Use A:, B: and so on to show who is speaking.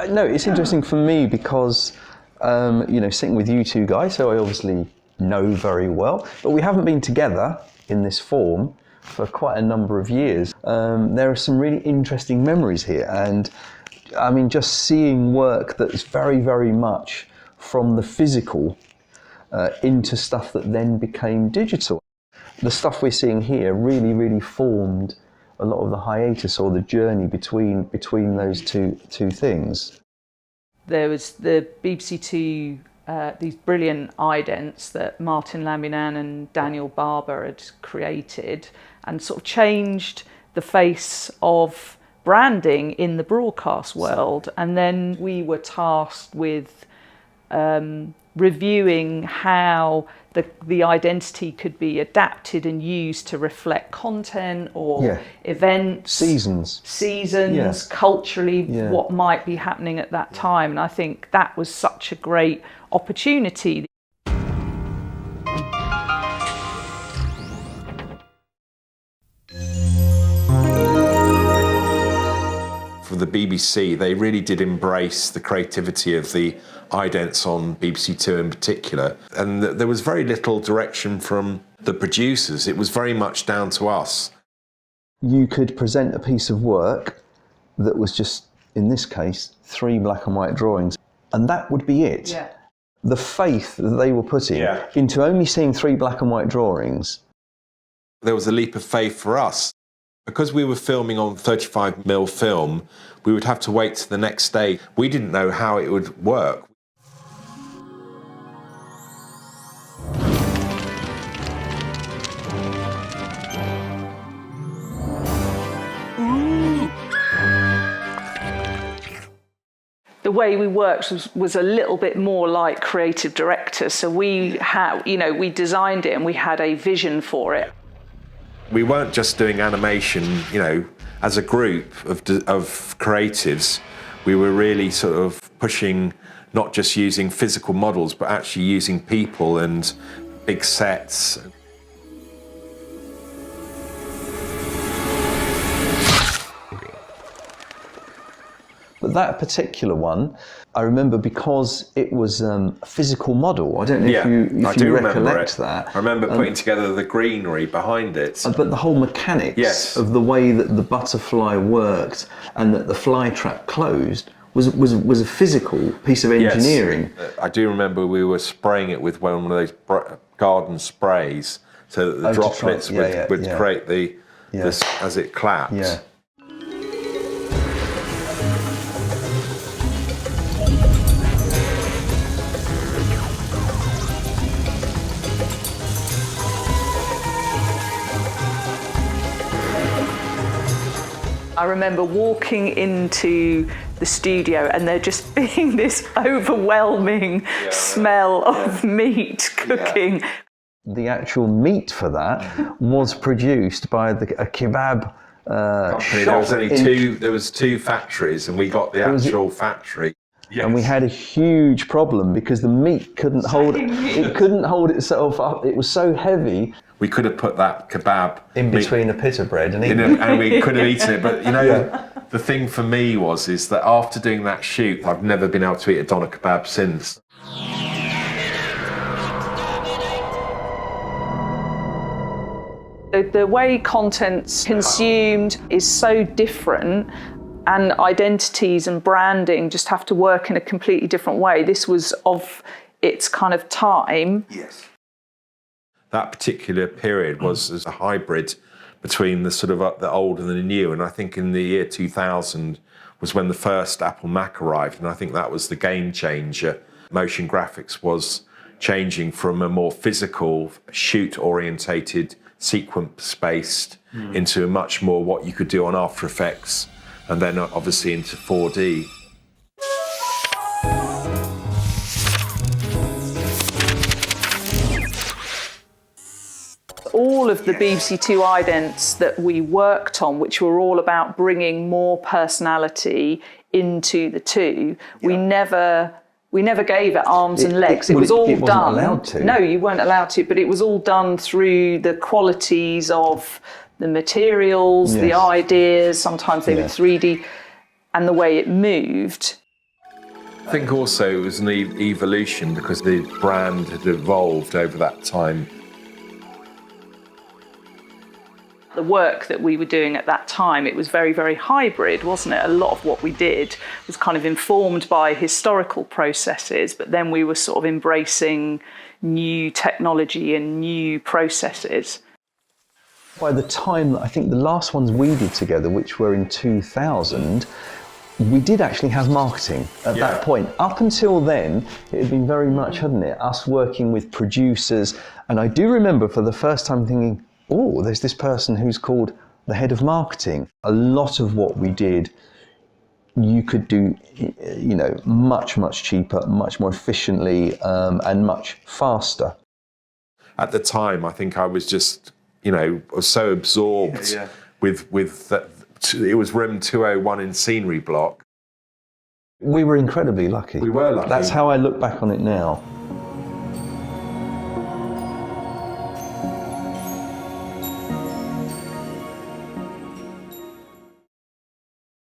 A: No, it's interesting for me because, sitting with you two guys, so I obviously know very well, but we haven't been together in this form for quite a number of years. There are some really interesting memories here, and I mean, just seeing work that's very, very much from the physical into stuff that then became digital. The stuff we're seeing here really, really formed a lot of the hiatus or the journey between those two things.
B: There was the BBC Two, these brilliant idents that Martin Lambinan and Daniel Barber had created and sort of changed the face of branding in the broadcast world. And then we were tasked with reviewing how the identity could be adapted and used to reflect content or events, seasons, culturally, what might be happening at that time. And I think that was such a great opportunity.
C: For the BBC, they really did embrace the creativity of the idents on BBC Two in particular, and there was very little direction from the producers. It was very much down to us.
A: You could present a piece of work that was just, in this case, 3 black and white drawings, and that would be it.
B: Yeah.
A: The faith that they were putting into only seeing 3 black and white drawings.
C: There was a leap of faith for us. Because we were filming on 35mm film, we would have to wait to the next day. We didn't know how it would work.
B: The way we worked was a little bit more like creative directors. So we had, we designed it and we had a vision for it.
C: We weren't just doing animation, as a group of creatives. We were really sort of pushing not just using physical models, but actually using people and big sets.
A: But that particular one, I remember because it was a physical model. I don't know if you recollect that.
C: I remember putting together the greenery behind it.
A: But the whole mechanics of the way that the butterfly worked and that the fly trap closed was a physical piece of engineering.
C: Yes. I do remember we were spraying it with one of those garden sprays so that the droplets would create this as it clapped.
A: Yeah.
B: I remember walking into the studio and there just being this overwhelming smell of meat cooking.
A: The actual meat for that was produced by a kebab shop.
C: There was two factories, and we got the actual factory. Yes.
A: And we had a huge problem because the meat couldn't hold itself up. It was so heavy.
C: We could have put that kebab
A: in between a pita bread and
C: and we could have eaten it. But the thing for me is that after doing that shoot, I've never been able to eat a doner kebab since.
B: The way content's consumed is so different, and identities and branding just have to work in a completely different way. This was of its kind of time.
C: Yes. That particular period was as a hybrid between the sort of the old and the new, and I think in the year 2000 was when the first Apple Mac arrived, and I think that was the game changer. Motion graphics was changing from a more physical, shoot-orientated, sequence-based into much more what you could do on After Effects and then obviously into 4D.
B: All of the BBC Two idents that we worked on, which were all about bringing more personality into the two, we never gave it arms and legs. It was all
A: wasn't
B: done.
A: Allowed to.
B: No, you weren't allowed to, but it was all done through the qualities of the materials, the
A: Yes.
B: ideas, sometimes they were
A: Yes.
B: 3D, and the way it moved.
C: I think also it was an evolution because the brand had evolved over that time.
B: The work that we were doing at that time, it was very, very hybrid, wasn't it? A lot of what we did was kind of informed by historical processes, but then we were sort of embracing new technology and new processes.
A: By the time, I think the last ones we did together, which were in 2000, we did actually have marketing at that point. Up until then, it had been very much, hadn't it, us working with producers. And I do remember for the first time thinking, oh, there's this person who's called the head of marketing. A lot of what we did, you could do, you know, much, much cheaper, much more efficiently, and much faster.
C: At the time, I think I was just, you know, I was so absorbed with that. It was room 201 in Scenery Block.
A: We were incredibly lucky.
C: We were lucky.
A: That's how I look back on it now.